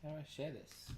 How do I share this?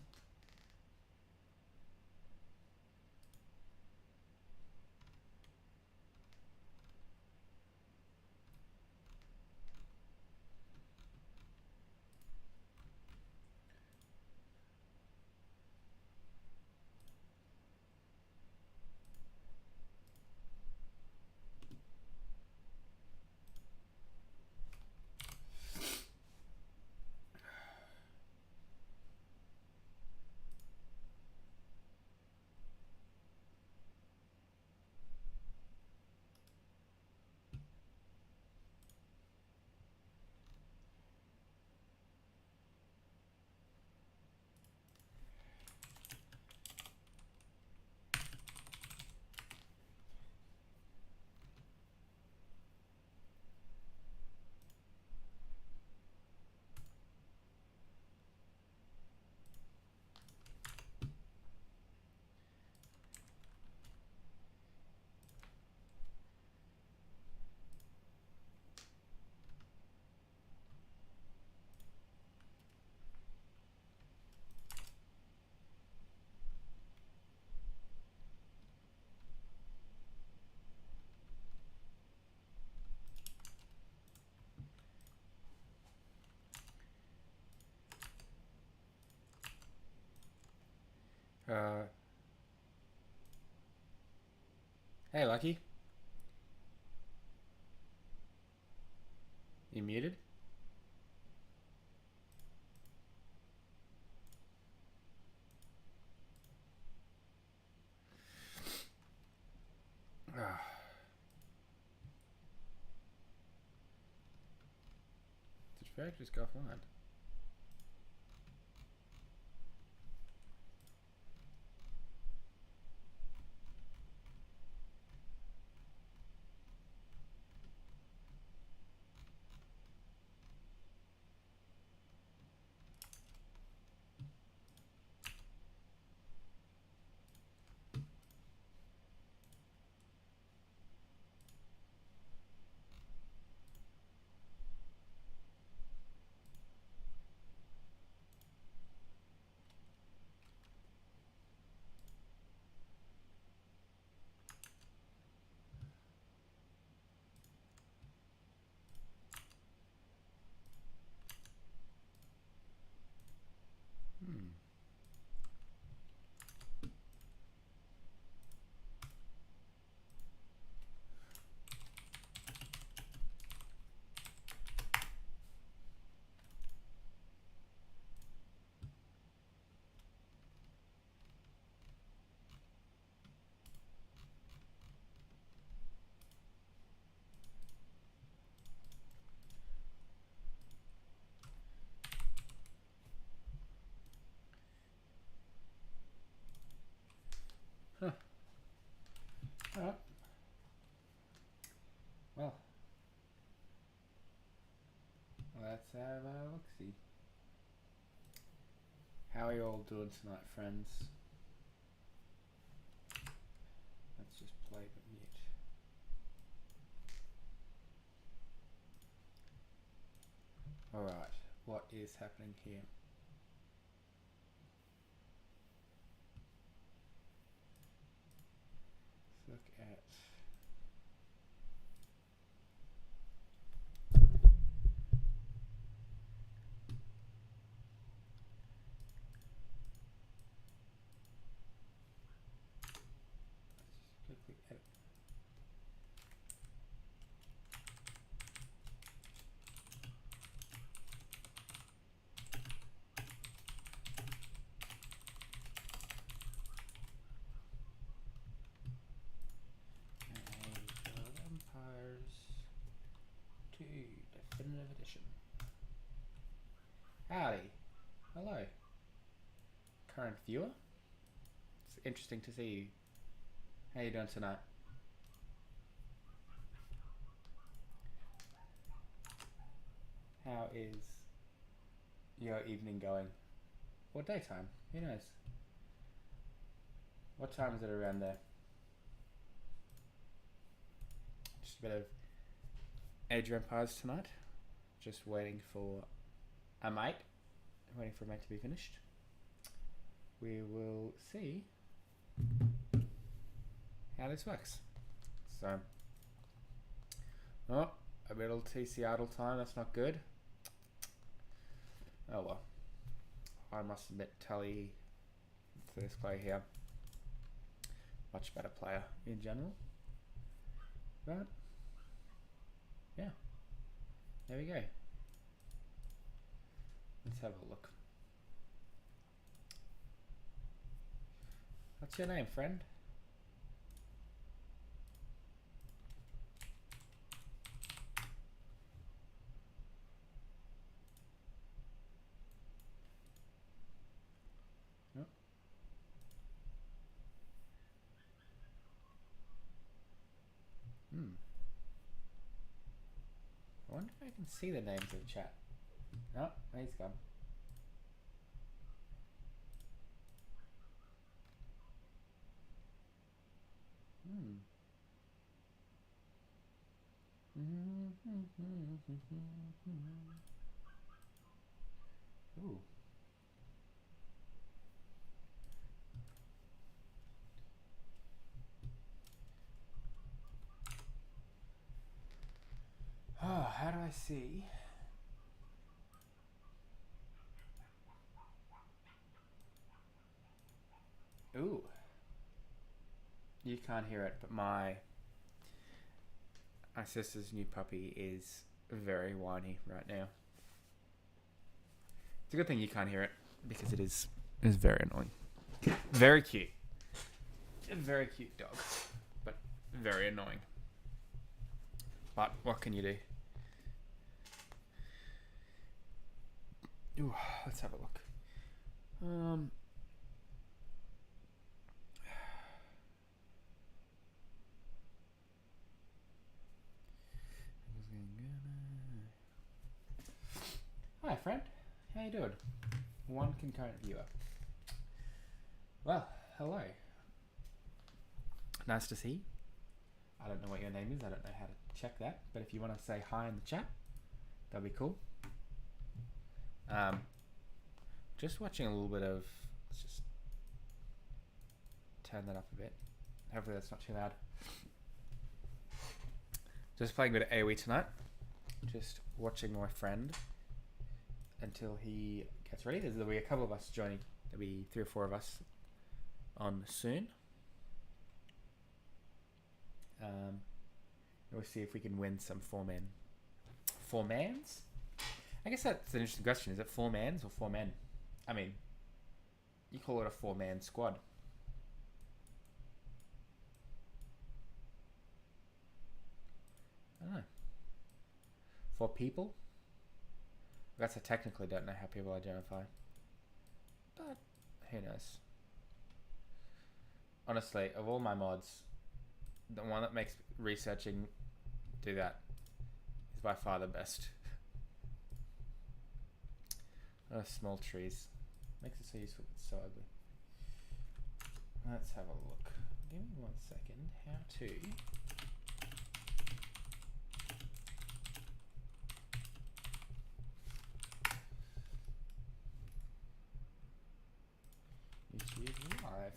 Hey, Lucky. You muted? Did Ferg just go offline? Huh. Alright. Well, let's have a look-see. How are you all doing tonight, friends? Let's just play but mute. Alright, what is happening here? Let's look at... Let's quickly edit. Age of Empires 2 Definitive Edition. Howdy. Hello. Current viewer. It's interesting to see you. How you doing tonight? How is your evening going? Or daytime? Who knows? What time is it around there? Just a bit of Age of Empires tonight. Just waiting for a mate waiting for a mate to be finished. We will see how this works. So, oh, a little TC idle time. That's not good. Oh well. I must admit, Tully to this player here, much better player in general. But yeah, there we go. Let's have a look. What's your name, friend? Oh. I wonder if I can see the names in chat. Oh, he's gone. Ooh. Oh, how do I see? Ooh. You can't hear it, but my sister's new puppy is very whiny right now. It's a good thing you can't hear it because it is very annoying. Very cute. A very cute dog, but very annoying. But what can you do? Ooh, let's have a look. Hi, friend. How you doing? One concurrent viewer. Well, hello. Nice to see you. I don't know what your name is. I don't know how to check that. But if you want to say hi in the chat, that'd be cool. Just watching a little bit of... Let's just turn that up a bit. Hopefully that's not too loud. Just playing a bit of AoE tonight. Just watching my friend until he gets ready. There'll be a couple of us joining. There'll be 3 or 4 of us on soon. We'll see if we can win some 4-man. 4-mans? I guess that's an interesting question. Is it 4-mans or 4 men? I mean, you call it a 4-man squad. I don't know. 4 people? I guess I technically don't know how people identify. But who knows? Honestly, of all my mods, the one that makes researching do that is by far the best. Oh, small trees. Makes it so useful, but so ugly. Let's have a look. Give me 1 second. How to... YouTube Live.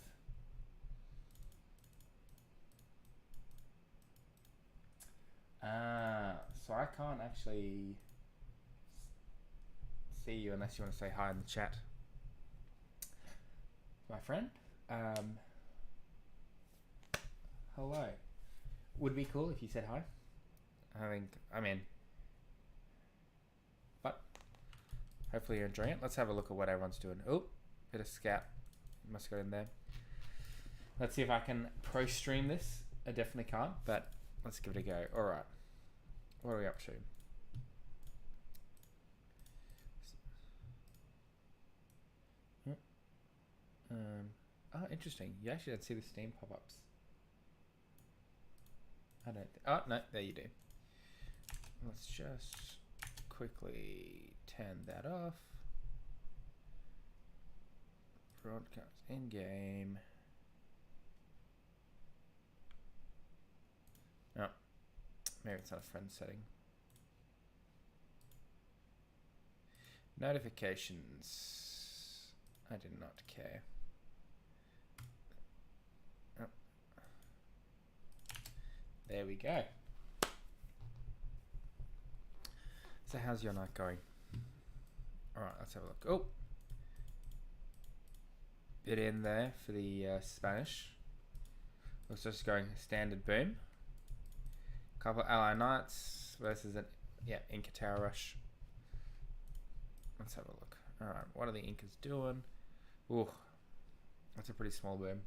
So I can't actually see you unless you want to say hi in the chat. My friend, hello. Would be cool if you said hi. I mean, but hopefully you're enjoying it. Let's have a look at what everyone's doing. Oh, bit of scout. Must go in there. Let's see if I can pro stream this. I definitely can't, but let's give it a go. All right. What are we up to? Oh, interesting. You actually don't see the Steam pop-ups. I don't. Oh no, there you do. Let's just quickly turn that off. Broadcast in game. Oh, maybe it's not a friend setting. Notifications. I do not care. Oh. There we go. So how's your night going? Alright, let's have a look. Oh! Bit in there for the Spanish. Looks just going standard boom. Couple Ally Knights versus an Inca Tower Rush. Let's have a look. Alright, what are the Incas doing? Ooh, that's a pretty small boom.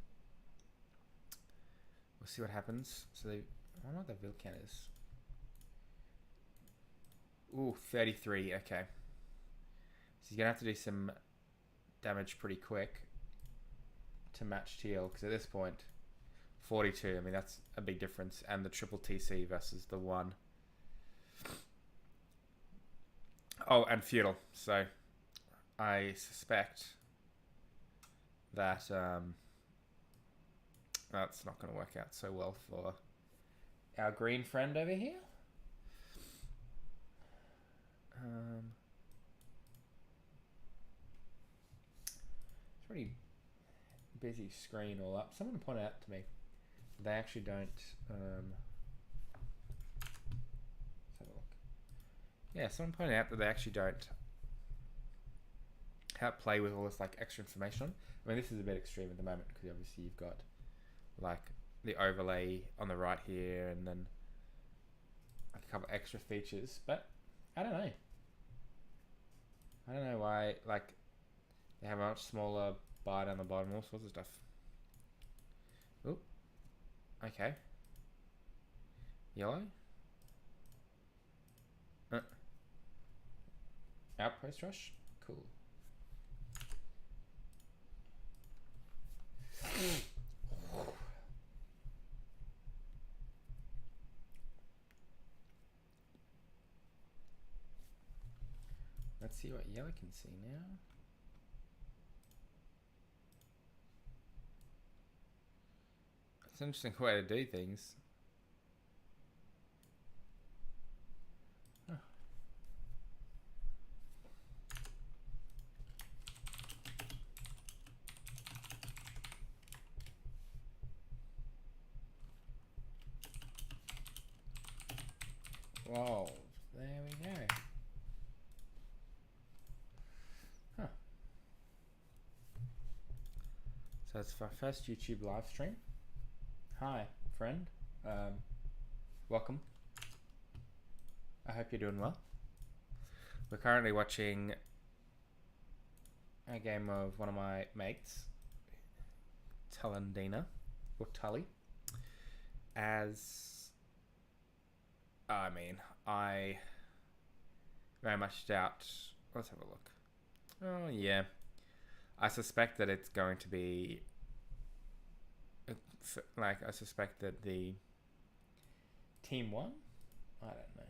We'll see what happens. So they, I don't know what the Vilcan is. Ooh, 33, okay. So you're gonna have to do some damage pretty quick to match TL, because at this point, 42, I mean that's a big difference, and the triple TC versus the 1. Oh, and Feudal, so I suspect that that's not going to work out so well for our green friend over here. It's pretty busy screen all up. Someone pointed out to me they actually don't. Let's have a look. Yeah, someone pointed out that they actually don't play with all this like extra information on. I mean, this is a bit extreme at the moment because obviously you've got like the overlay on the right here, and then like a couple extra features. But I don't know. I don't know why like they have a much smaller bar down the bottom, all sorts of stuff. Oop. Okay. Yellow. Outpost rush. Cool. Let's see what yellow can see now. It's an interesting way to do things. Huh. Whoa, there we go. Huh. So it's our first YouTube live stream. Hi, friend. Welcome. I hope you're doing well. We're currently watching a game of one of my mates, Talandina, or Tully, as I very much doubt. Let's have a look. Oh yeah, I suspect that it's going to be like I suspect that the team won. I don't know.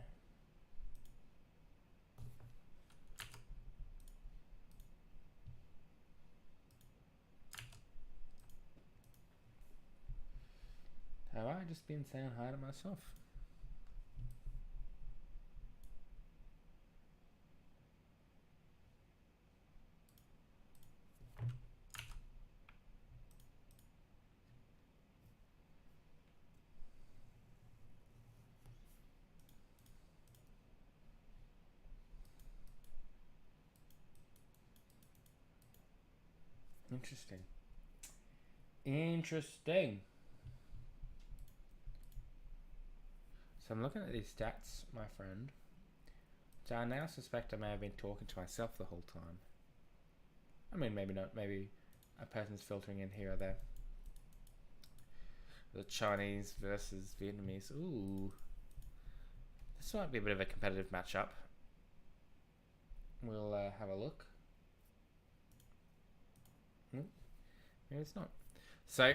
Have I just been saying hi to myself? Interesting. Interesting. So I'm looking at these stats, my friend. So I now suspect I may have been talking to myself the whole time. I mean, maybe not. Maybe a person's filtering in here or there. The Chinese versus Vietnamese. Ooh. This might be a bit of a competitive matchup. We'll have a look. Maybe it's not. So,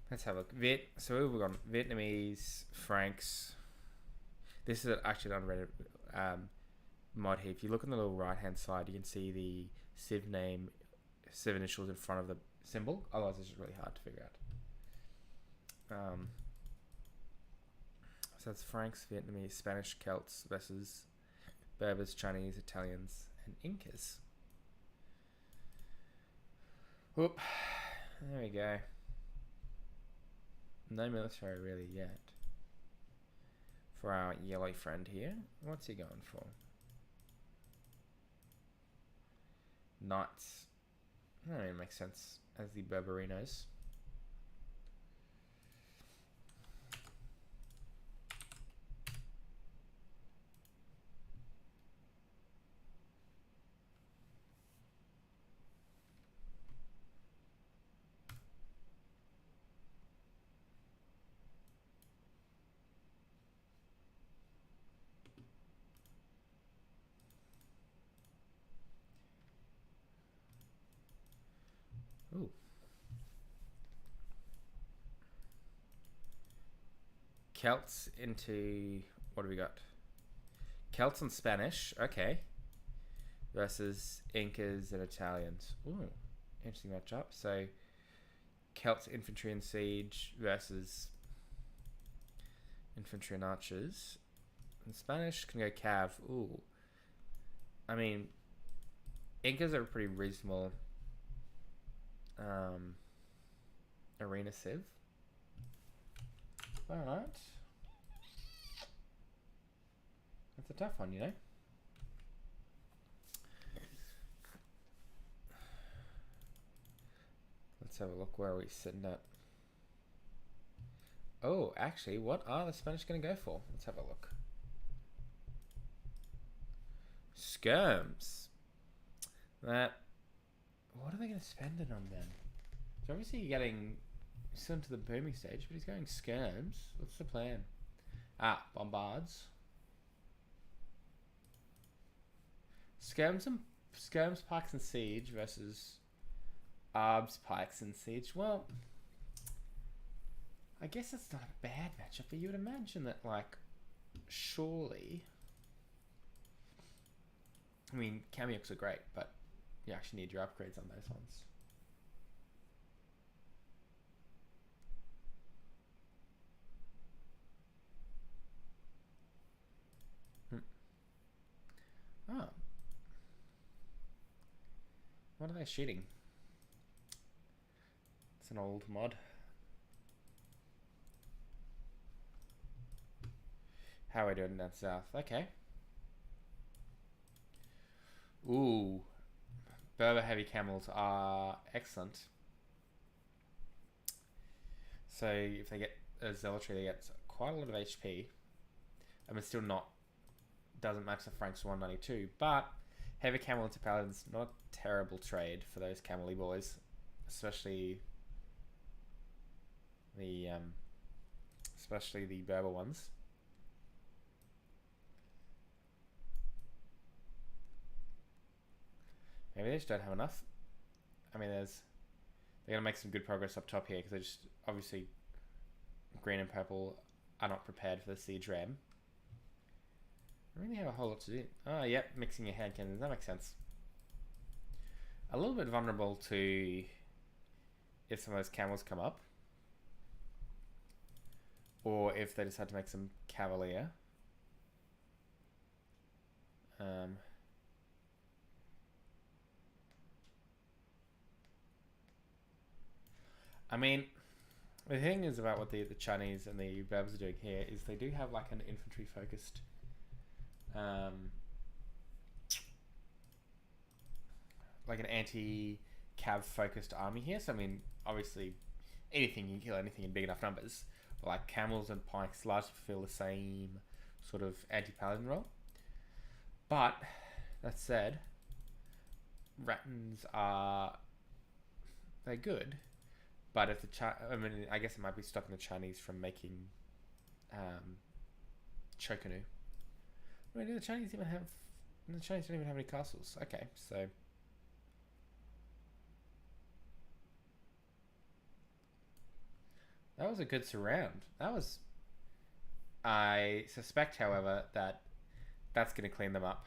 let's have a look. So we've got Vietnamese, Franks. This is actually an unrated mod here. If you look on the little right hand side, you can see the Civ name, Civ initials in front of the symbol. Otherwise, it's just really hard to figure out. So it's Franks, Vietnamese, Spanish, Celts versus Berbers, Chinese, Italians, and Incas. Whoop. There we go. No military really yet. For our yellow friend here. What's he going for? Knights. That really makes sense as the Berberinos. Ooh. Celts into... What do we got? Celts and Spanish. Okay. Versus Incas and Italians. Ooh. Interesting matchup. So, Celts, infantry and siege versus infantry and archers. And Spanish can go cav. Ooh. I mean, Incas are pretty reasonable arena civ. Alright. That's a tough one, you know? Let's have a look. Where are we sitting at? Oh, actually, what are the Spanish going to go for? Let's have a look. Skirms. That... What are they going to spend it on then? So obviously you're getting still into the booming stage, but he's going skirms. What's the plan? Ah, bombards. Skirms, pikes, and siege versus arbs, pikes, and siege. Well, I guess it's not a bad matchup, but you would imagine that, like, surely... I mean, Kamioks are great, but you actually need your upgrades on those ones. Oh. What are they shooting? It's an old mod. How are we doing down south? Okay. Ooh. Berber heavy camels are excellent. So if they get a zealotry, they get quite a lot of HP. I mean, still not... Doesn't match the Franks 192, but heavy camel into paladins, not a terrible trade for those camely boys, especially the Berber ones. Maybe they just don't have enough. I mean, they're gonna make some good progress up top here because they just obviously green and purple are not prepared for the siege ram. I really have a whole lot to do. Oh, yep, mixing your hand cannons. That makes sense. A little bit vulnerable to if some of those camels come up. Or if they decide to make some cavalier. I mean, the thing is about what the Chinese and the Berbers are doing here is they do have like an infantry focused like an anti-cav focused army here. So I mean, obviously anything, you can kill anything in big enough numbers. But like camels and pikes largely fulfill the same sort of anti-paladin role. But that said, Rattans they're good. But if I mean, I guess it might be stopping the Chinese from making Chokanu. I mean, do the Chinese even have... The Chinese don't even have any castles. Okay, so... That was a good surround. That was... I suspect, however, that that's going to clean them up.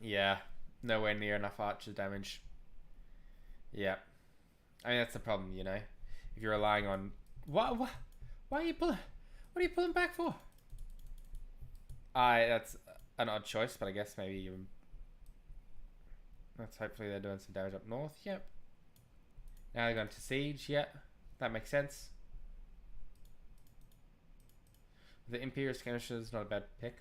Yeah, nowhere near enough archer damage. Yeah. I mean, that's the problem, you know? If you're relying on... Why are you pulling... What are you pulling back for? That's... an odd choice, but I guess maybe even... Let's hopefully they're doing some damage up north. Yep. Now they're going to siege. Yep. That makes sense. The Imperial Skirmishers is not a bad pick.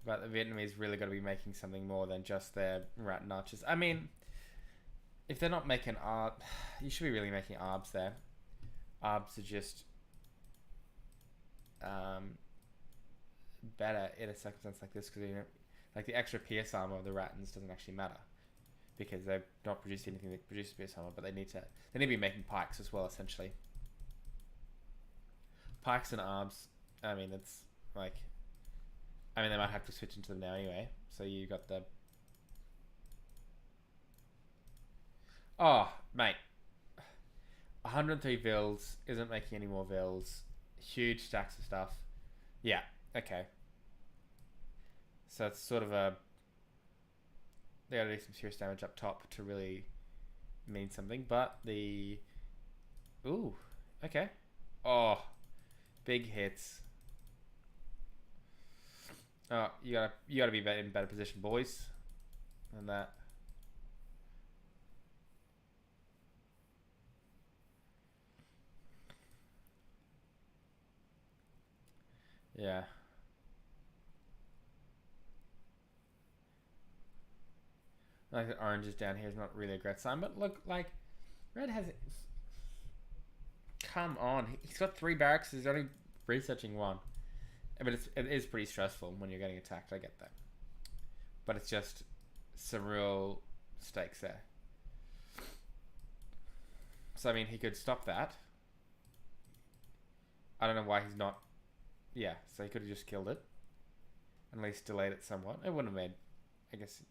But the Vietnamese really got to be making something more than just their rat and archers. I mean, if they're not making you should be really making arbs there. Arbs are just better in a circumstance like this because, you know, like the extra pierce armor of the Rattans doesn't actually matter because they've not produced anything that produces pierce armor, but they need to be making pikes as well, essentially. Pikes and arbs. I mean, it's like, I mean, they might have to switch into them now anyway. So you got the... Oh, mate. 103 vills isn't making any more vills. Huge stacks of stuff. Yeah, okay. So it's sort of a... They gotta do some serious damage up top to really mean something. But the... Ooh, okay. Oh, big hits. Oh, you gotta be in better position, boys. Than that. Yeah. Like the orange is down here is not really a great sign, but look, like red has. Come on, he's got 3 barracks. He's only researching 1. But it is pretty stressful when you're getting attacked. I get that, but it's just some real stakes there. So I mean, he could stop that. I don't know why he's not. Yeah, so he could have just killed it, and at least delayed it somewhat. It wouldn't have made, I guess.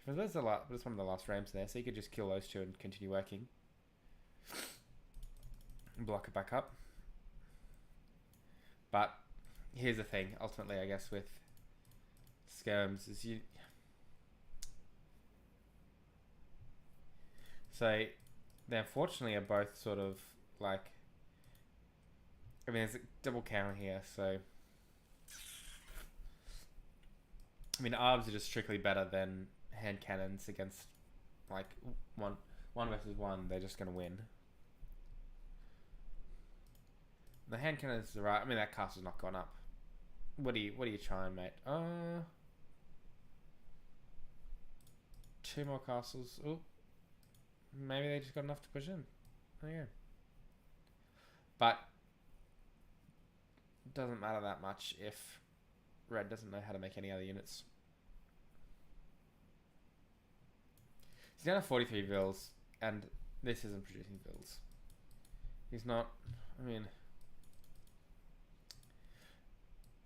There's one of the last frames there, so you could just kill those 2 and continue working. And block it back up. But here's the thing, ultimately, I guess, with skirms is you... So, they unfortunately are both sort of, like... I mean, there's a double counter here, so... I mean, arbs are just strictly better than hand cannons against, like, one versus one. They're just going to win. The hand cannons are right. I mean, that castle's not gone up. What are you trying, mate? 2 more castles. Oh, maybe they just got enough to push in. There you go. But it doesn't matter that much if red doesn't know how to make any other units. He's down to 43 vills, and this isn't producing vills. He's not. I mean,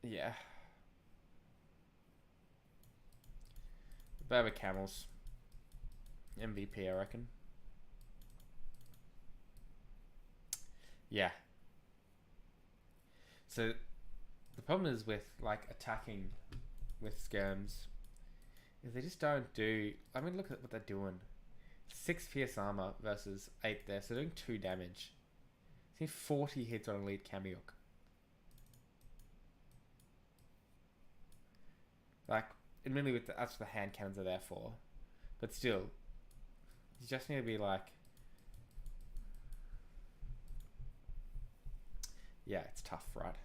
yeah. Better camels. MVP, I reckon. Yeah. So the problem is with like attacking with skirms is they just don't do. I mean, look at what they're doing. 6 fierce armor versus 8 there, so they're doing 2 damage. See, 40 hits on elite Kamiuk. Like, admittedly, with that's what the hand cannons are there for, but still, you just need to be like, yeah, it's tough, right?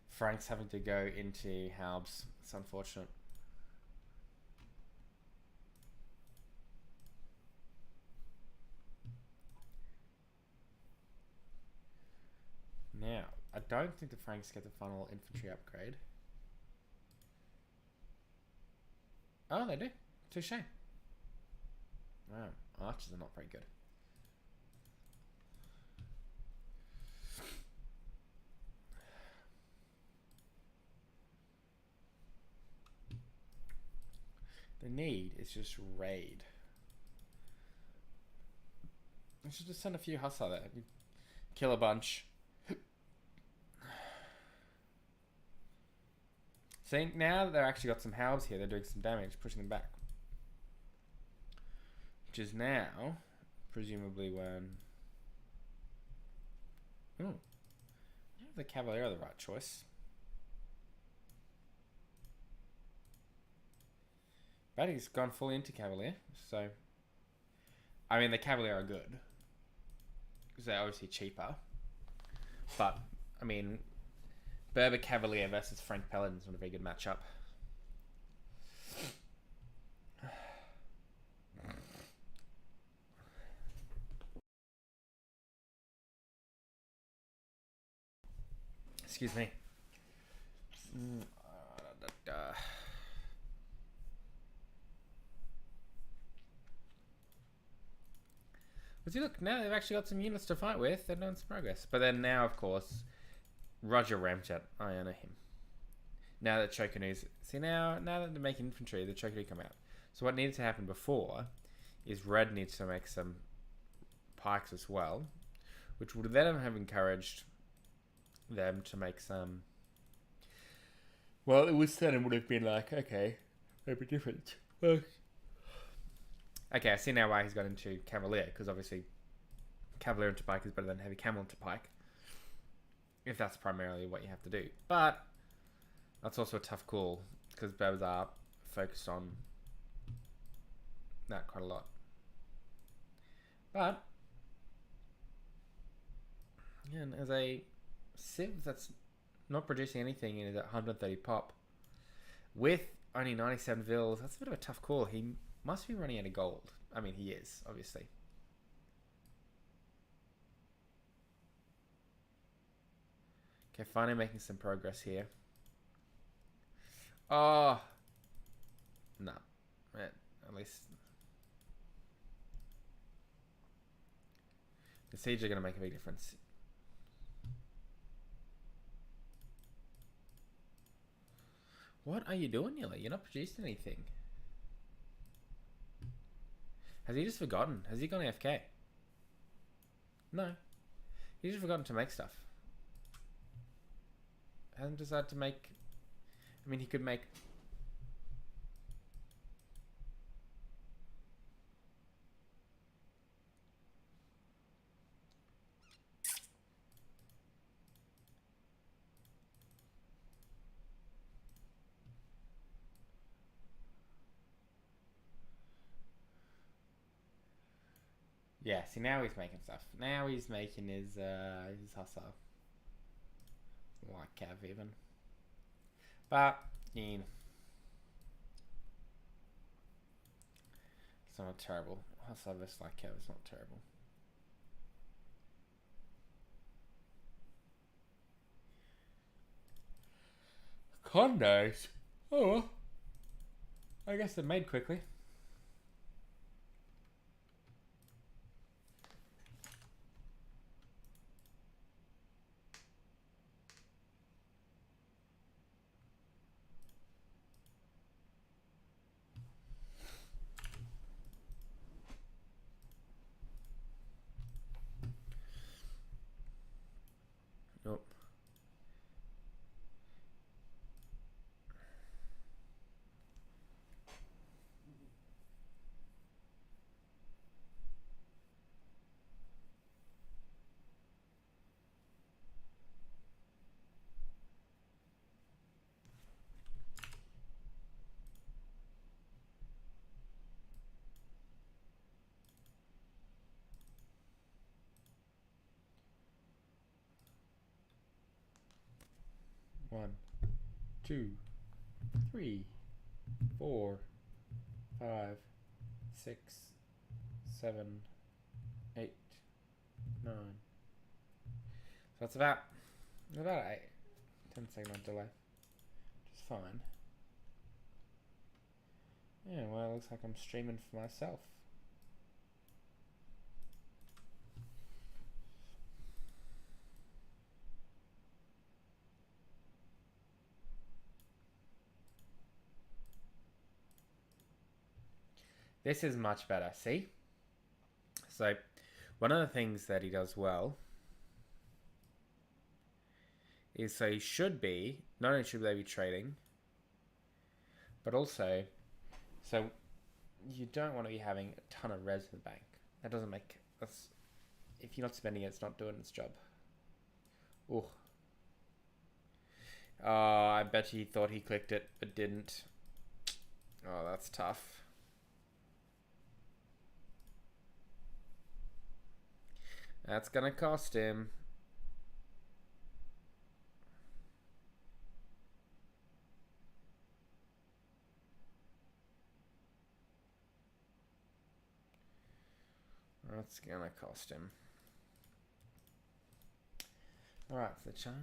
Frank's having to go into Halbs. It's unfortunate. Now, I don't think the Franks get the final infantry upgrade. Oh, they do. Touche. Wow, archers are not very good. The need is just raid. I should just send a few hussar there. Kill a bunch. See, now that they've actually got some halves here, they're doing some damage, pushing them back. Which is now, presumably when... Ooh. I don't know if the Cavalier are the right choice. But he's gone fully into Cavalier, so... I mean, the Cavalier are good. Because they're obviously cheaper. But, I mean... Berber Cavalier versus Frank Paladin is not a very good matchup. Excuse me. But see, look, now they've actually got some units to fight with. They're doing some progress. But then now, of course, Roger Ramjet. I honor him. Now that Chokanu's... See, now that they're making infantry, the Chokanu come out. So what needed to happen before is Red needs to make some pikes as well, which would then have encouraged them to make some... Well, it was then it would have been like, okay, maybe different. Okay, I see now why he's got into Cavalier, because obviously Cavalier into Pike is better than Heavy Camel into Pike, if that's primarily what you have to do. But that's also a tough call, because Berbers are focused on that quite a lot. But, again, as a Civ that's not producing anything in that 130 pop, with only 97 vills, that's a bit of a tough call. He must be running out of gold. I mean, he is, obviously. Okay, finally making some progress here. Oh! No. At least... The siege are going to make a big difference. What are you doing, Yellow? You're not producing anything. Has he just forgotten? Has he gone AFK? No. He's just forgotten to make stuff. Hasn't decided to make... I mean, he could make... Yeah, see, now he's making stuff. Now he's making his hustle. Like Cav, even. But, you know. It's not terrible. Hustle versus like Cav is not terrible. Condos? Oh, well. I guess they're made quickly. Nope. One, 2, 3, 4, 5, 6, 7, 8, 9. So that's about 10-second delay. Which is fine. Yeah, well, it looks like I'm streaming for myself. This is much better, see? So, one of the things that he does well is, so he should be, not only should they be trading, But also, so you don't want to be having a ton of res in the bank. That doesn't make that's if you're not spending it, it's not doing its job. Oh, I bet he thought he clicked it but didn't. Oh, that's tough. That's gonna cost him. That's gonna cost him. Alright, for the Chinese.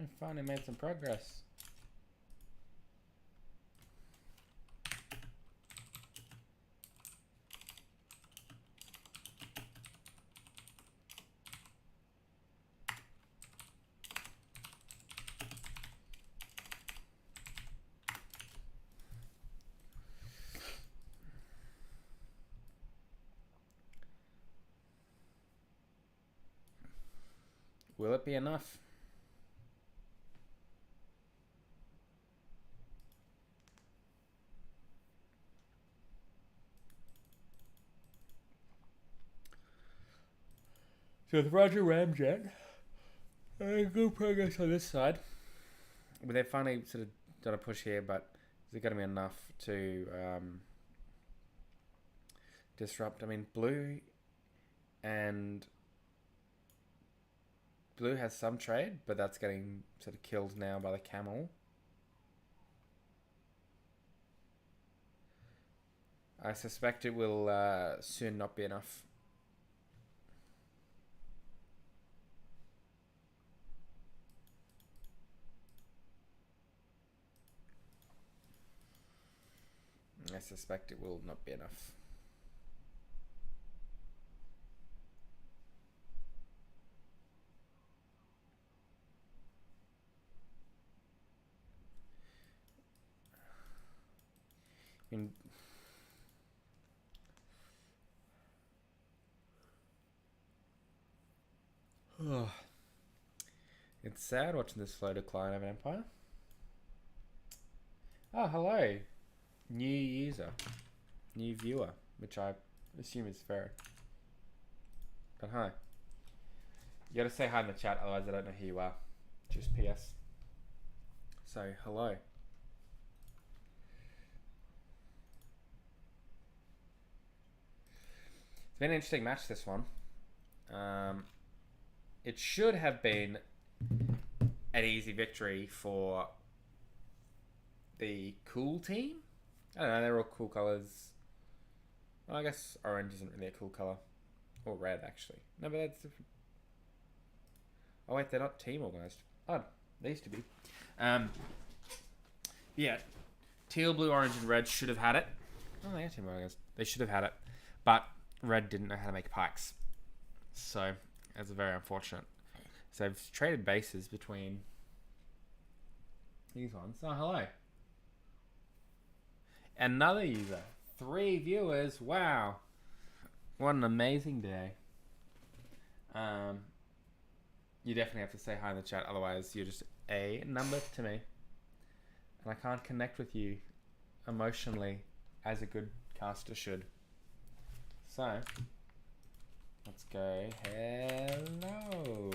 I finally made some progress. Will it be enough? So with Roger Ramjet, good progress on this side. But they finally sort of done a push here, but is it going to be enough to disrupt? I mean, blue has some trade, but that's getting sort of killed now by the camel. I suspect it will soon not be enough. I suspect it will not be enough. I mean, it's sad watching this slow decline of Empire. Oh, hello. New user. New viewer, which I assume is fair. But hi. You gotta say hi in the chat, otherwise I don't know who you are. Just PS. So, hello. It's been an interesting match, this one. It should have been an easy victory for the cool team. I don't know, they're all cool colours. Well, I guess orange isn't really a cool colour. Or red, actually. No, but that's different. Oh, wait, they're not team organised. Oh, they used to be. Yeah, teal, blue, orange, and red should have had it. Oh, they are team organised. They should have had it. But red didn't know how to make pikes. So, that's very unfortunate. So, I've traded bases between these ones. Oh, hello. Another user. 3 viewers. Wow. What an amazing day. You definitely have to say hi in the chat, otherwise you're just a number to me. And I can't connect with you emotionally as a good caster should. So, let's go hello.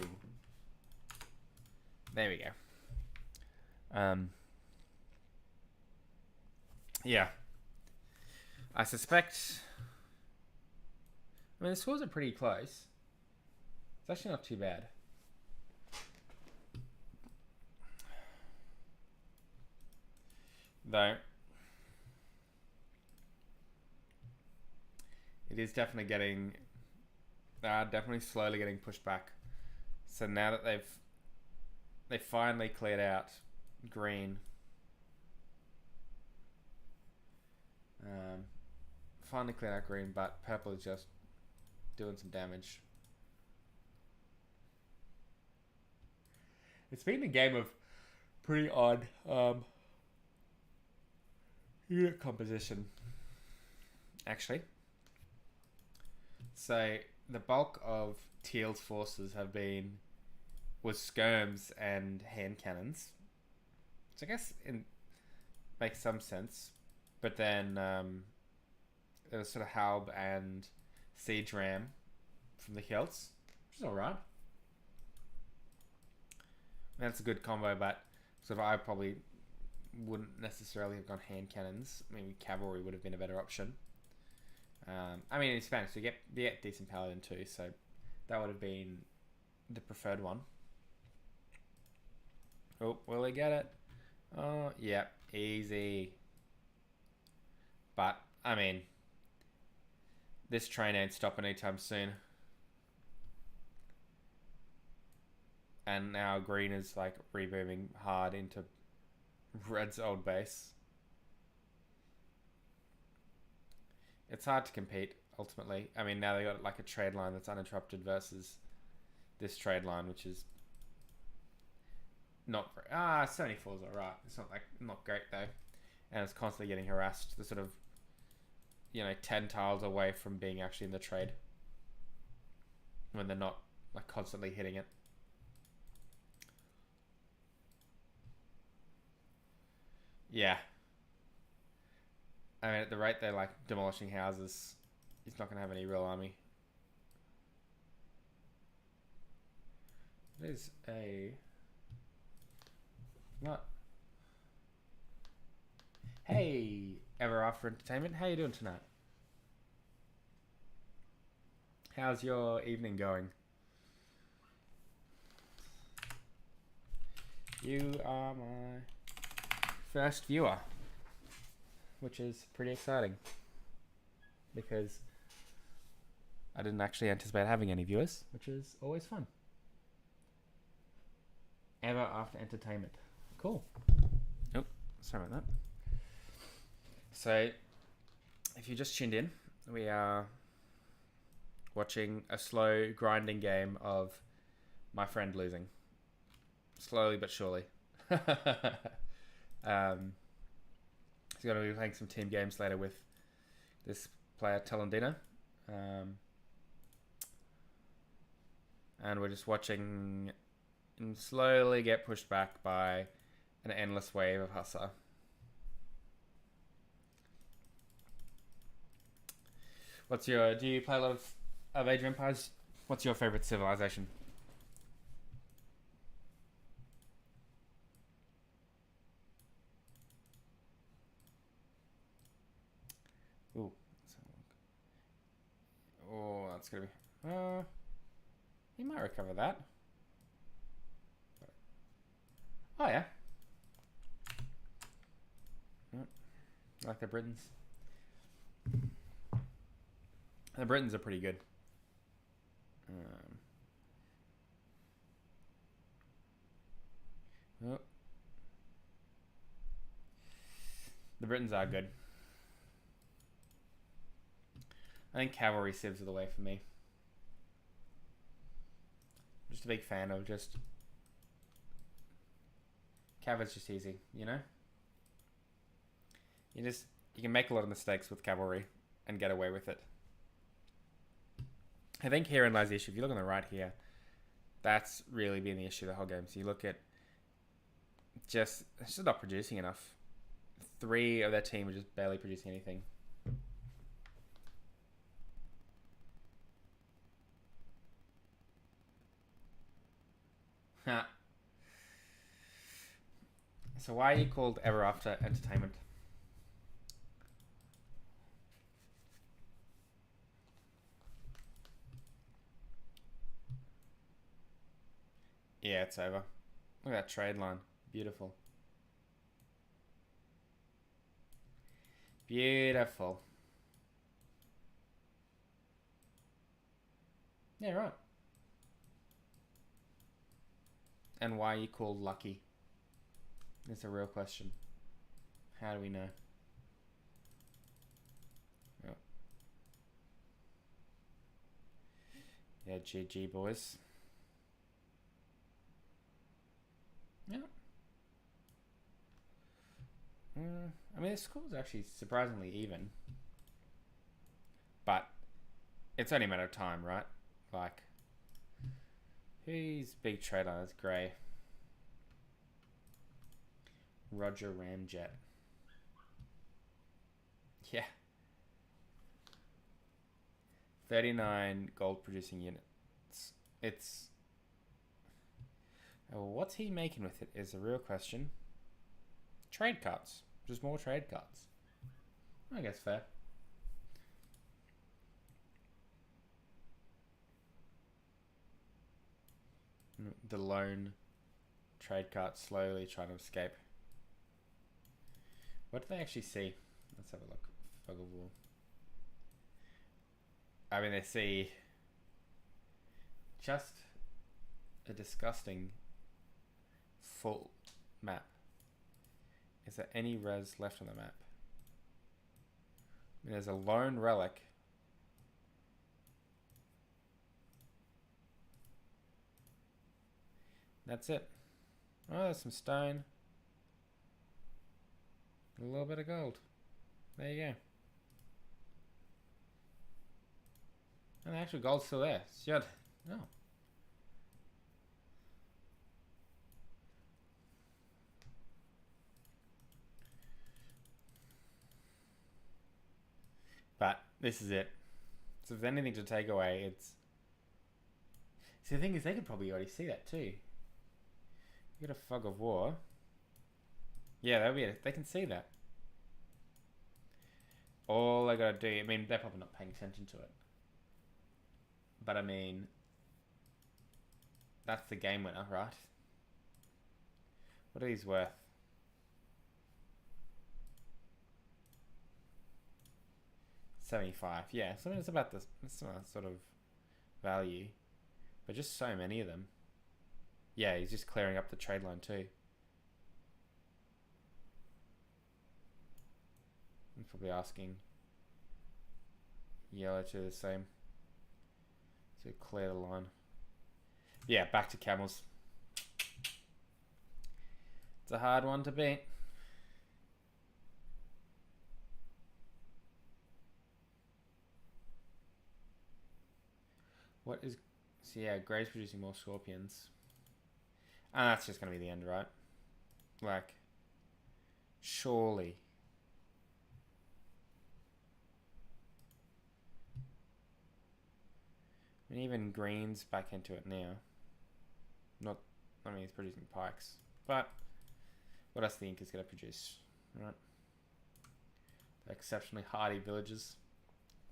There we go. Yeah. I suspect... I mean, the scores are pretty close. It's actually not too bad. Though, it is definitely getting... definitely slowly getting pushed back So now that they finally cleared out green, but purple is just doing some damage. It's been a game of pretty odd unit composition, actually. So the bulk of Teal's forces was skirms and hand cannons, which I guess makes some sense. But then there was sort of Halb and Siege Ram from the Celts, which is alright. That's a good combo, but sort of I probably wouldn't necessarily have gone hand cannons. Maybe cavalry would have been a better option. I mean, in Spanish, you get decent paladin too, so that would have been the preferred one. Oh, will he get it? Oh, yeah, easy. But, I mean, this train ain't stopping anytime soon. And now green is like rebooming hard into red's old base. It's hard to compete, ultimately. I mean, now they got like a trade line that's uninterrupted versus this trade line, which is not very... 74's alright. It's not great, though. And it's constantly getting harassed. The sort of, 10 tiles away from being actually in the trade. When they're not, like, constantly hitting it. Yeah. I mean, at the rate they're, like, demolishing houses, he's not going to have any real army. There's a... What? Hey, Ever After Entertainment. How you doing tonight? How's your evening going? You are my first viewer, which is pretty exciting because I didn't actually anticipate having any viewers, which is always fun. Ever After Entertainment. Cool. Oh, sorry about that. So, if you just tuned in, we are watching a slow grinding game of my friend losing. Slowly but surely. He's going to be playing some team games later with this player, Talandina. And we're just watching him slowly get pushed back by an endless wave of Hussar. Do you play a lot of Age of Empires? What's your favorite civilization? Ooh. Oh, that's gonna be... you might recover that. Oh, yeah. Yep. I like the Britons. The Britons are pretty good. Oh. The Britons are good. I think cavalry civs are the way for me. I'm just a big fan of just... Cavalry's just easy, you know? You can make a lot of mistakes with cavalry and get away with it. I think herein lies the issue. If you look on the right here, that's really been the issue the whole game. So you look at it's just not producing enough. 3 of their team are just barely producing anything. Ha. So why are you called Ever After Entertainment? Yeah, it's over. Look at that trade line. Beautiful. Beautiful. Yeah, right. And why are you called Lucky? It's a real question. How do we know? Oh. Yeah, GG boys. Yeah. I mean, the score's actually surprisingly even. But it's only a matter of time, right? Like, who's big trader? That's Gray. Roger Ramjet. Yeah. 39 gold producing units. It's... Oh, what's he making with it is a real question. Trade cards. Just more trade cards. I guess fair. The lone trade card slowly trying to escape. What do they actually see? Let's have a look. Fog of War. I mean, they see just a disgusting full map. Is there any res left on the map? I mean, there's a lone relic. That's it. Oh, there's some stone. A little bit of gold. There you go. And the actual gold's still there. Shit. No. But this is it. So if there's anything to take away, it's... See, the thing is, they could probably already see that too. You got a Fog of War. Yeah, that'll be it. They can see that. All I gotta do... I mean, they're probably not paying attention to it. But I mean... That's the game winner, right? What are these worth? $75. Yeah, so it's about this sort of value. But just so many of them. Yeah, he's just clearing up the trade line too. I'm probably asking yellow to the same. So clear the line. Yeah, back to camels. It's a hard one to beat. What is... So yeah, Grey's producing more scorpions. And that's just going to be the end, right? Like, surely. And even green's back into it now. Not, I mean, he's producing pikes. But, what else do you think is going to produce? Right? The exceptionally hardy villagers.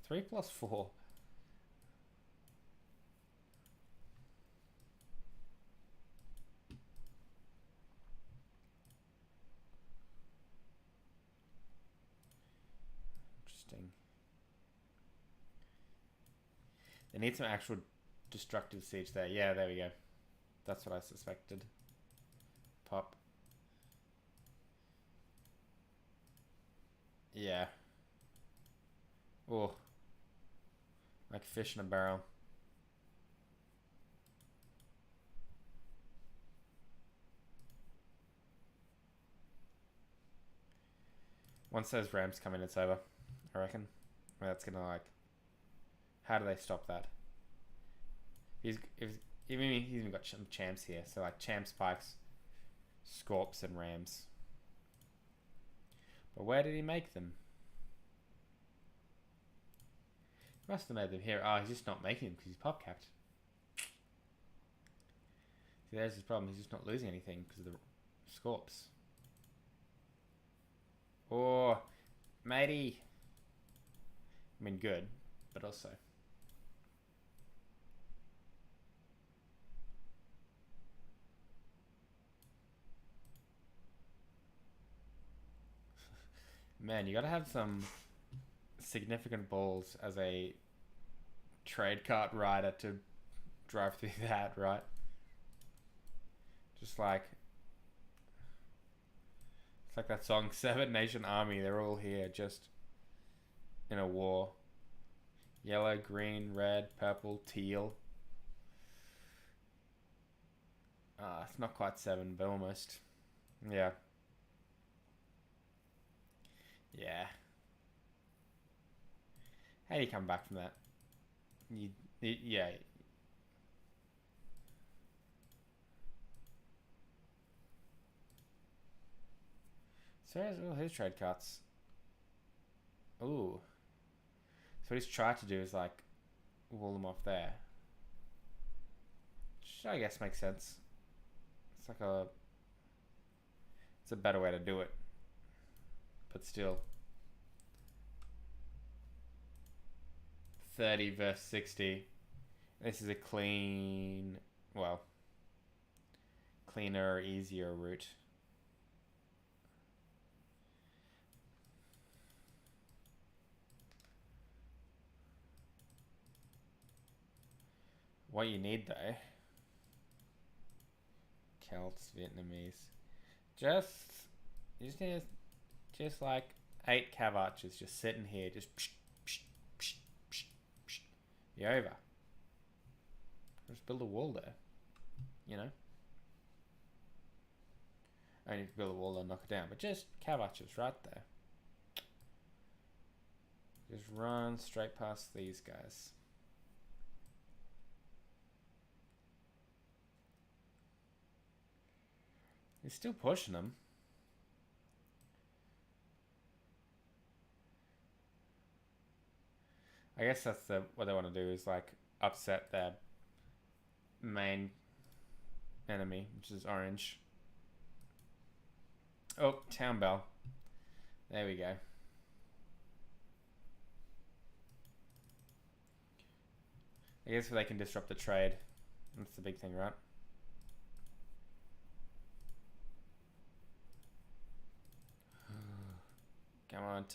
3+4. They need some actual destructive siege there. Yeah, there we go. That's what I suspected. Pop. Yeah. Oh. Like fish in a barrel. Once those rams come in, it's over. I reckon. Well, that's gonna like... How do they stop that? He's even got some champs here. So like champs, pikes, scorps, and rams. But where did he make them? He must have made them here. Oh, he's just not making them because he's pop capped. See, there's his problem. He's just not losing anything because of the scorps. Oh, matey. I mean, good, but also. Man, you gotta have some significant balls as a trade cart rider to drive through that, right? Just like it's like that song Seven Nation Army. They're all here just in a war. Yellow, green, red, purple, teal. It's not quite seven, but almost. Yeah. Yeah. How do you come back from that? Yeah. So here's trade cuts. Ooh. So what he's tried to do is like wall them off there. Which I guess makes sense. It's like it's a better way to do it. But still. 30 versus 60. This is a cleaner, easier route. What you need though, Celts, Vietnamese, you just need just like 8 cav archers just sitting here, just psh, psh, psh, psh, psh, be over. Just build a wall there, you know. I need to build a wall and knock it down, but just cav archers right there. Just run straight past these guys. He's still pushing them. I guess that's what they want to do is like upset their main enemy, which is orange. Oh, town bell. There we go. I guess they can disrupt the trade. That's the big thing, right? Come on,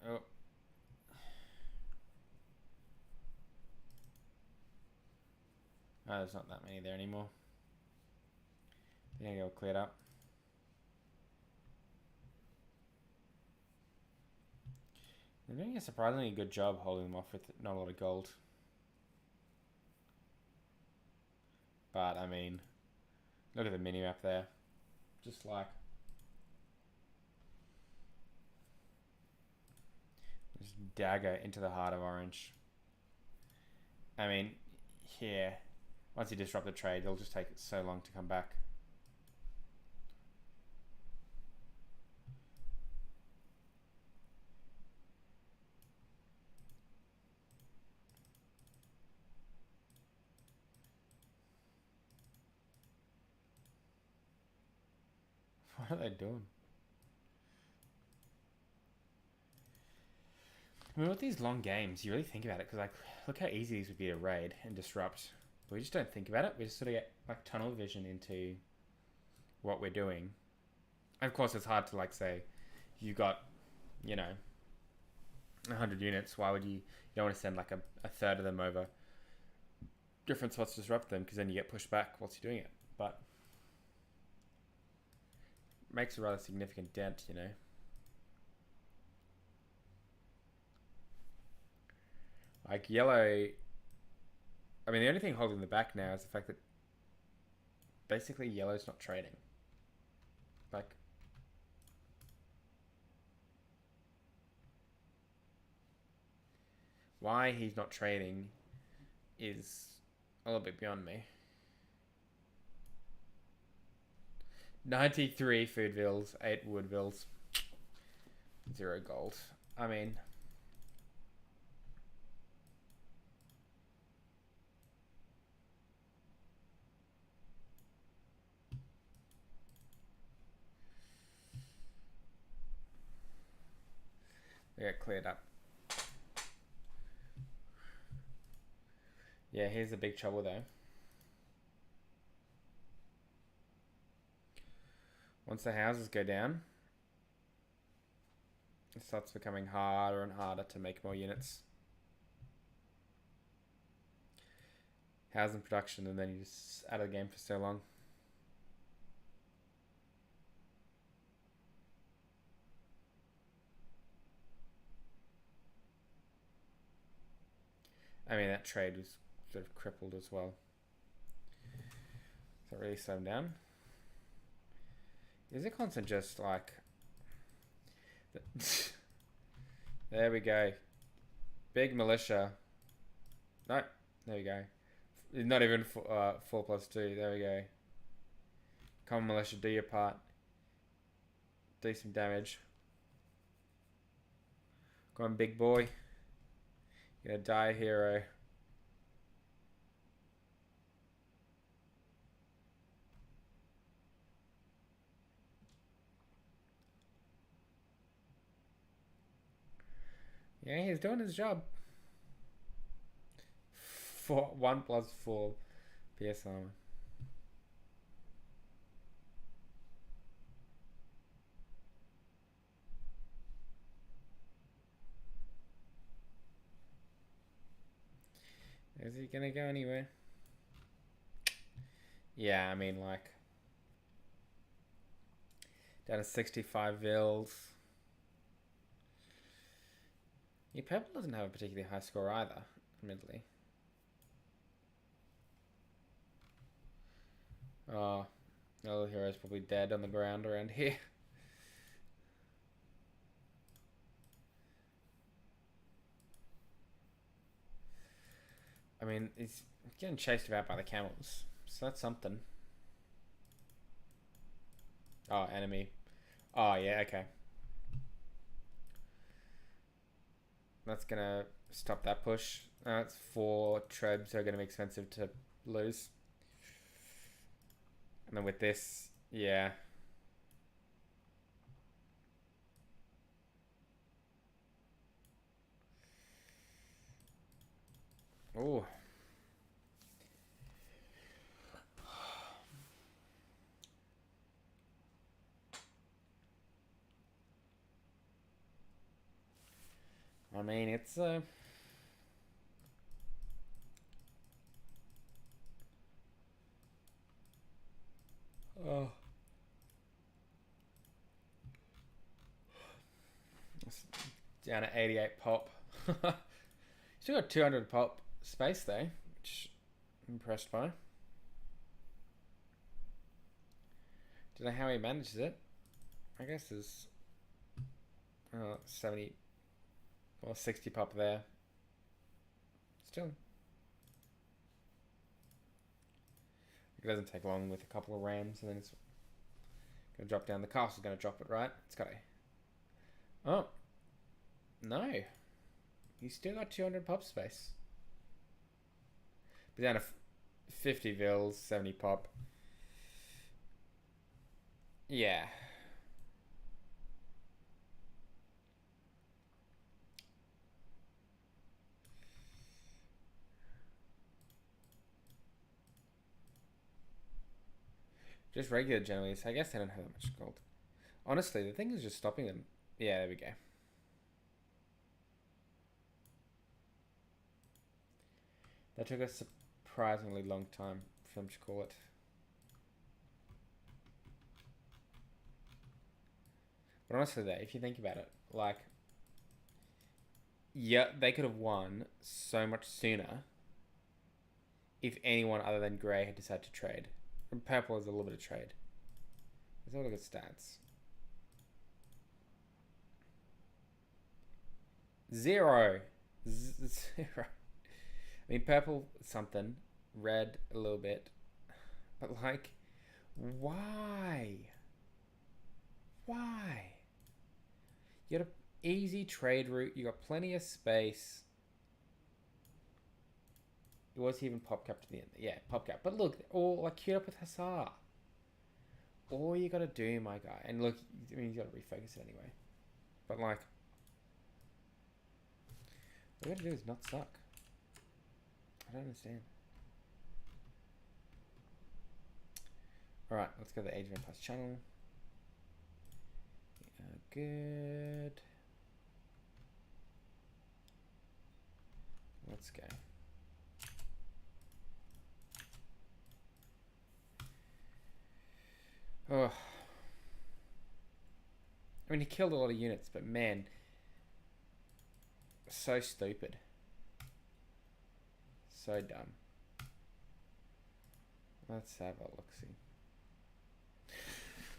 oh. Oh, there's not that many there anymore. They're gonna go cleared up. They're doing a surprisingly good job holding them off with not a lot of gold. But, I mean, look at the mini-map there. Just like... just dagger into the heart of orange. I mean, here, once you disrupt the trade, it'll just take so long to come back. What are they doing? I mean, with these long games, you really think about it, because like, look how easy these would be to raid and disrupt. But we just don't think about it. We just sort of get like tunnel vision into what we're doing. And of course, it's hard to like say, you got, you know, 100 units. Why would you don't want to send like a third of them over different spots to disrupt them, because then you get pushed back whilst you're doing it. But makes a rather significant dent, you know. Like yellow, I mean, the only thing holding the back now is the fact that basically yellow's not trading. Like, why he's not trading is a little bit beyond me. 93 food bills, 8 wood bills, 0 gold. I mean, they get cleared up. Yeah, here's the big trouble though. Once the houses go down, it starts becoming harder and harder to make more units. Housing production, and then you just out of the game for so long. I mean, that trade was sort of crippled as well. So it really slowed him down. Is it constant just like... There we go. Big militia. No, there we go. Not even 4+2. There we go. Common militia, do your part. Do some damage. Go on, big boy. You're gonna die, hero. Yeah, he's doing his job. 1+4 PS armor. Is he gonna go anywhere? Yeah, I mean, like, down to 65 vils. Yeah, purple doesn't have a particularly high score either, admittedly. Oh, the other hero's probably dead on the ground around here. I mean, he's getting chased about by the camels, so that's something. Oh, enemy. Oh, yeah, okay. That's gonna stop that push. That's 4 trebs are gonna be expensive to lose. And then with this, yeah. Oh. I mean, it's oh. It's down at 88 pop. Still got 200 pop space though, which I'm impressed by. Don't know how he manages it. I guess there's 70 or 60 pop there. Still. It doesn't take long with a couple of rams, and then it's gonna drop down. The castle's gonna drop it, right? It's gotta. Oh. No. He's still got 200 pop space. But down to 50 vils, 70 pop. Yeah. Just regular generally, so I guess they don't have that much gold. Honestly, the thing is just stopping them. Yeah, there we go. That took a surprisingly long time for them to call it. But honestly though, if you think about it, like, yeah, they could have won so much sooner if anyone other than Grey had decided to trade. And purple is a little bit of trade. Let's have a look at stats. 0. 0. I mean, purple something, red a little bit, but like, why? Why? You got an easy trade route. You got plenty of space. It was even pop cap to the end. Yeah, pop cap. But look, all like queued up with Hussar. All you gotta do, my guy, and look, I mean, you gotta refocus it anyway. But like, what you gotta do is not suck. I don't understand. Alright, let's go to the Age of Empires channel. Good. Let's go. Oh. I mean, he killed a lot of units, but man, so stupid. So dumb. Let's have a look-see.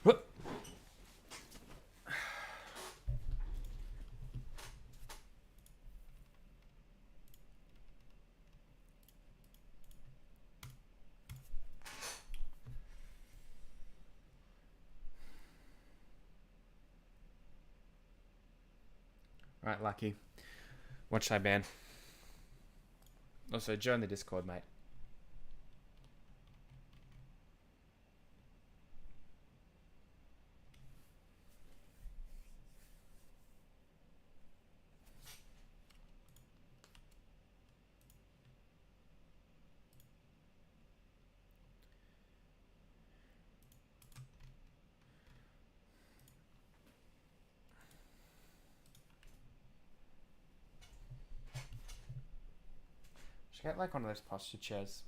Whoop! Alright, Lucky. What should I ban? Also, join the Discord, mate. Should I get like one of those posture chairs?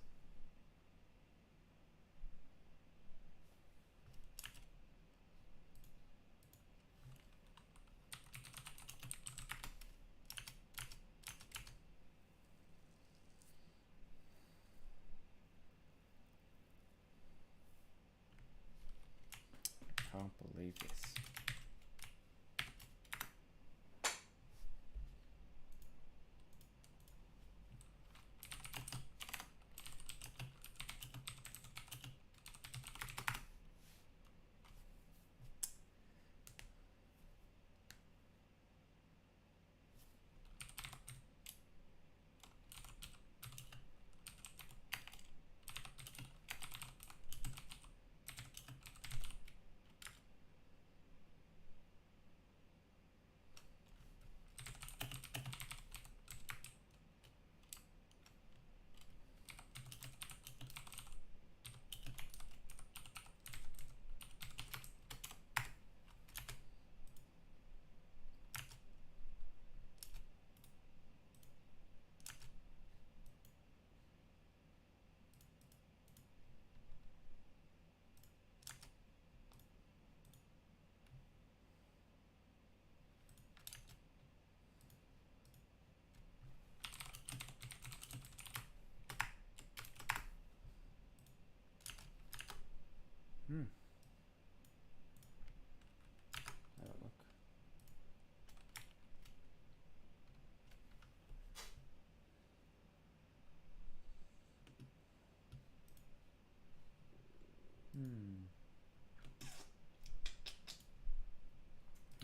Can't believe this. Have a look.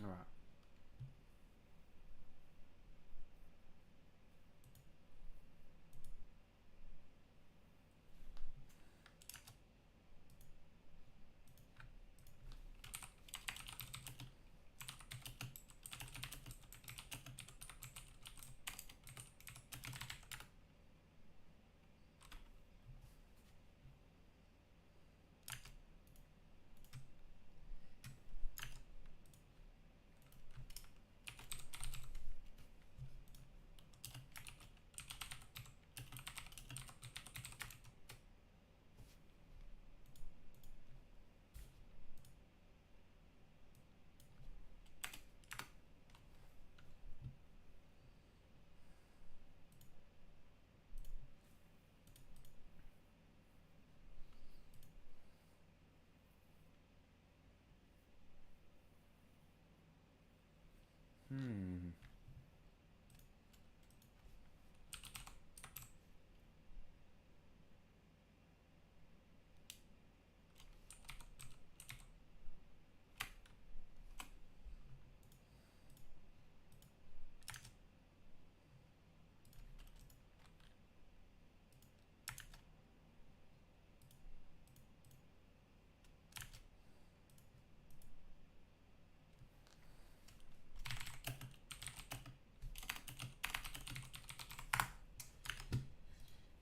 All right.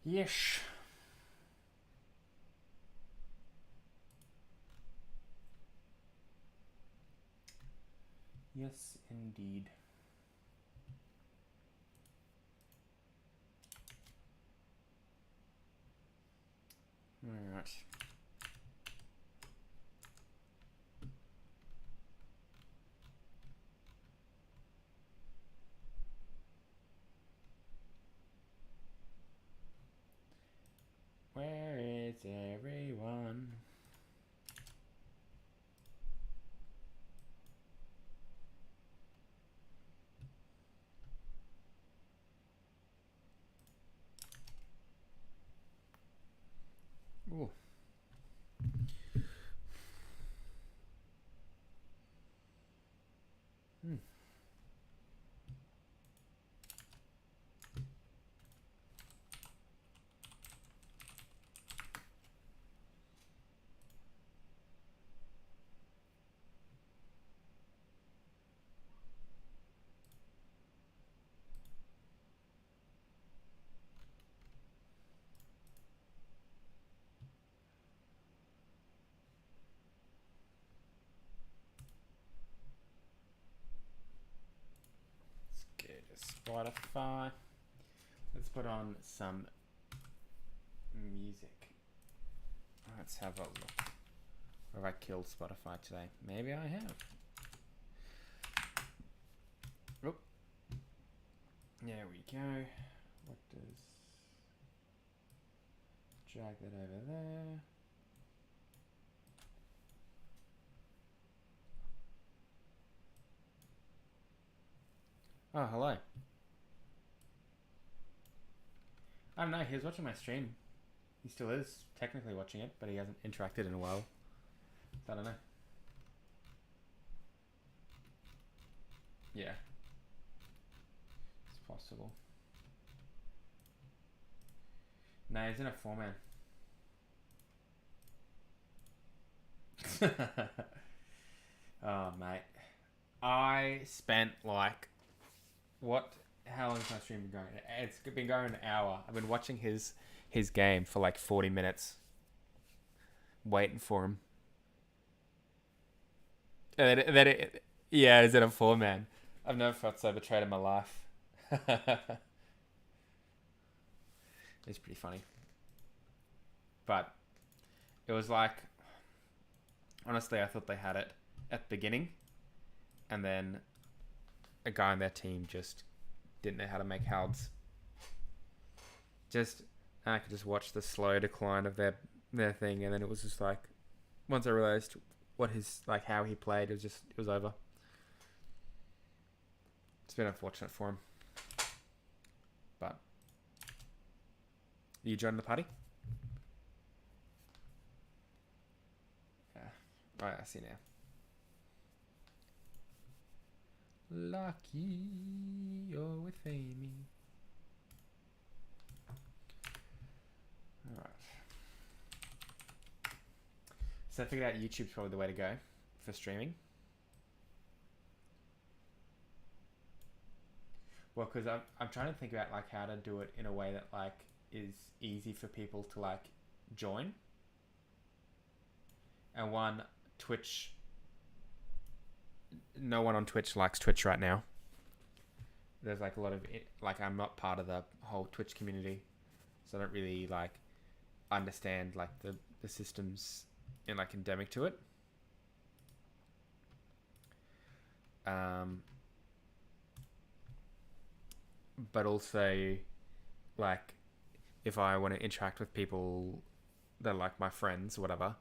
Yes. Yes, indeed. All right. Ooh. Hmm. Let's go to Spotify. Let's put on some music. Let's have a look. Or have I killed Spotify today? Maybe I have. Oop. There we go. What does... Drag that over there. Oh, hello. I don't know, he was watching my stream. He still is technically watching it, but he hasn't interacted in a while. So I don't know. Yeah. It's possible. No, he's in a 4-man. Oh, mate. I spent like... What? How long has my stream been going? It's been going an hour. I've been watching his game for like 40 minutes. Waiting for him. Yeah, is it a 4-man? I've never felt so betrayed in my life. It's pretty funny. But it was like... Honestly, I thought they had it at the beginning. And then a guy on their team just didn't know how to make halds. I could just watch the slow decline of their thing, and then it was just like, once I realized how he played, it was over. It's been unfortunate for him. But you joining the party? Yeah. Right, I see now. Lucky you're with Amy. Alright. So I figured out YouTube's probably the way to go for streaming. Well, because I'm trying to think about like how to do it in a way that like is easy for people to like join. And Twitch... No one on Twitch likes Twitch right now. There's like a lot of like I'm not part of the whole Twitch community, so I don't really like understand like the systems and like endemic to it. But also like if I want to interact with people that are like my friends or whatever,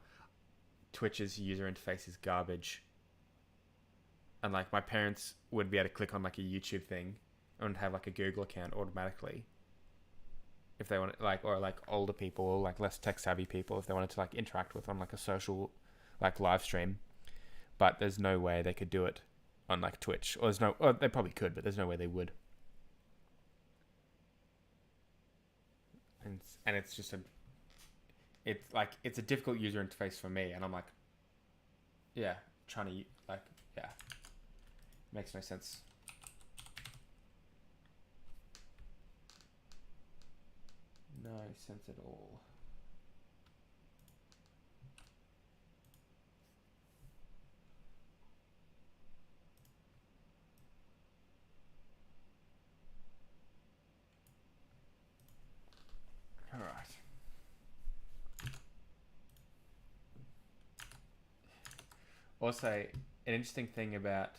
Twitch's user interface is garbage. And like my parents would be able to click on like a YouTube thing and have like a Google account automatically if they want, like, or like older people or like less tech savvy people if they wanted to like interact with on like a social like live stream. But there's no way they could do it on like Twitch, or they probably could, but there's no way they would. And it's just it's a difficult user interface for me, and I'm like, yeah, trying to like, yeah. Makes no sense. No sense at all. All right. Also, an interesting thing about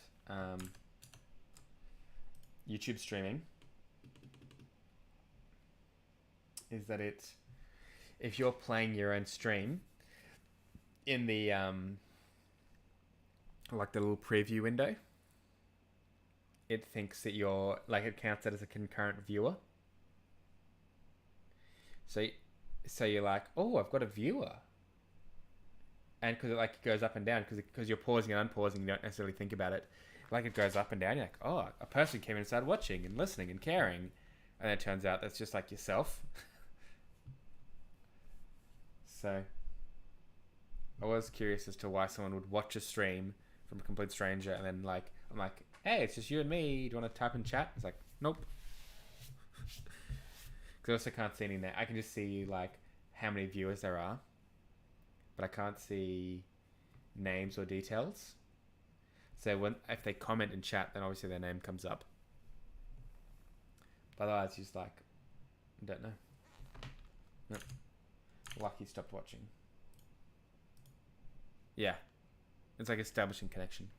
YouTube streaming is that if you're playing your own stream in the like the little preview window, it thinks that it counts that as a concurrent viewer. So So you're like, oh, I've got a viewer. And because it like goes up and down, because you're pausing and unpausing, you don't necessarily think about it. Like it goes up and down. You're like, oh, a person came in and started watching and listening and caring, and it turns out that's just like yourself. So I was curious as to why someone would watch a stream from a complete stranger, and then like I'm like, hey, it's just you and me. Do you want to type in chat? It's like, nope. Because I also can't see anything there. I can just see like how many viewers there are, but I can't see names or details. So if they comment in chat, then obviously their name comes up. But otherwise, just like, I don't know. No. Lucky stopped watching. Yeah, it's like establishing connection.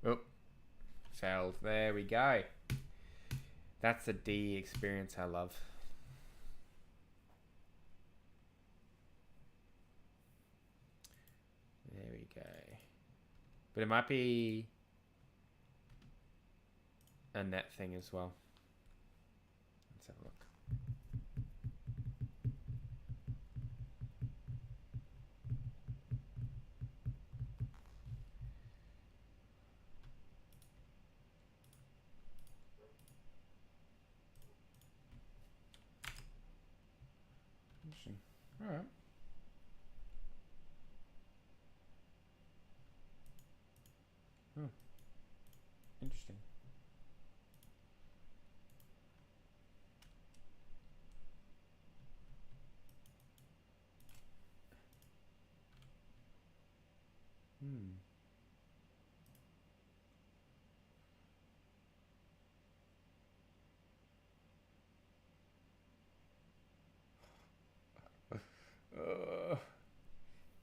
Oh, failed. There we go. That's the D experience I love. There we go. But it might be a net thing as well. Let's have a look. Interesting. All right. Oh, interesting. Hmm.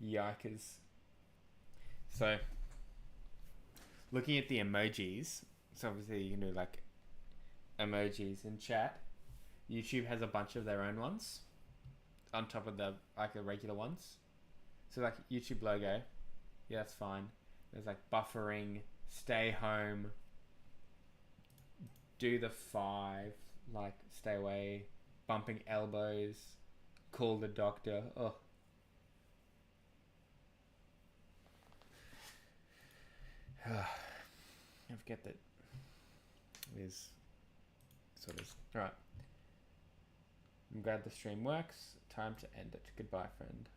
Yikers. So, looking at the emojis, so obviously you can do like emojis in chat. YouTube has a bunch of their own ones on top of the like the regular ones. So like YouTube logo, yeah, that's fine. There's like buffering, stay home, do the 5, like stay away, bumping elbows, call the doctor. Oh. I forget that it is sort of. Alright. I'm glad the stream works. Time to end it. Goodbye, friend.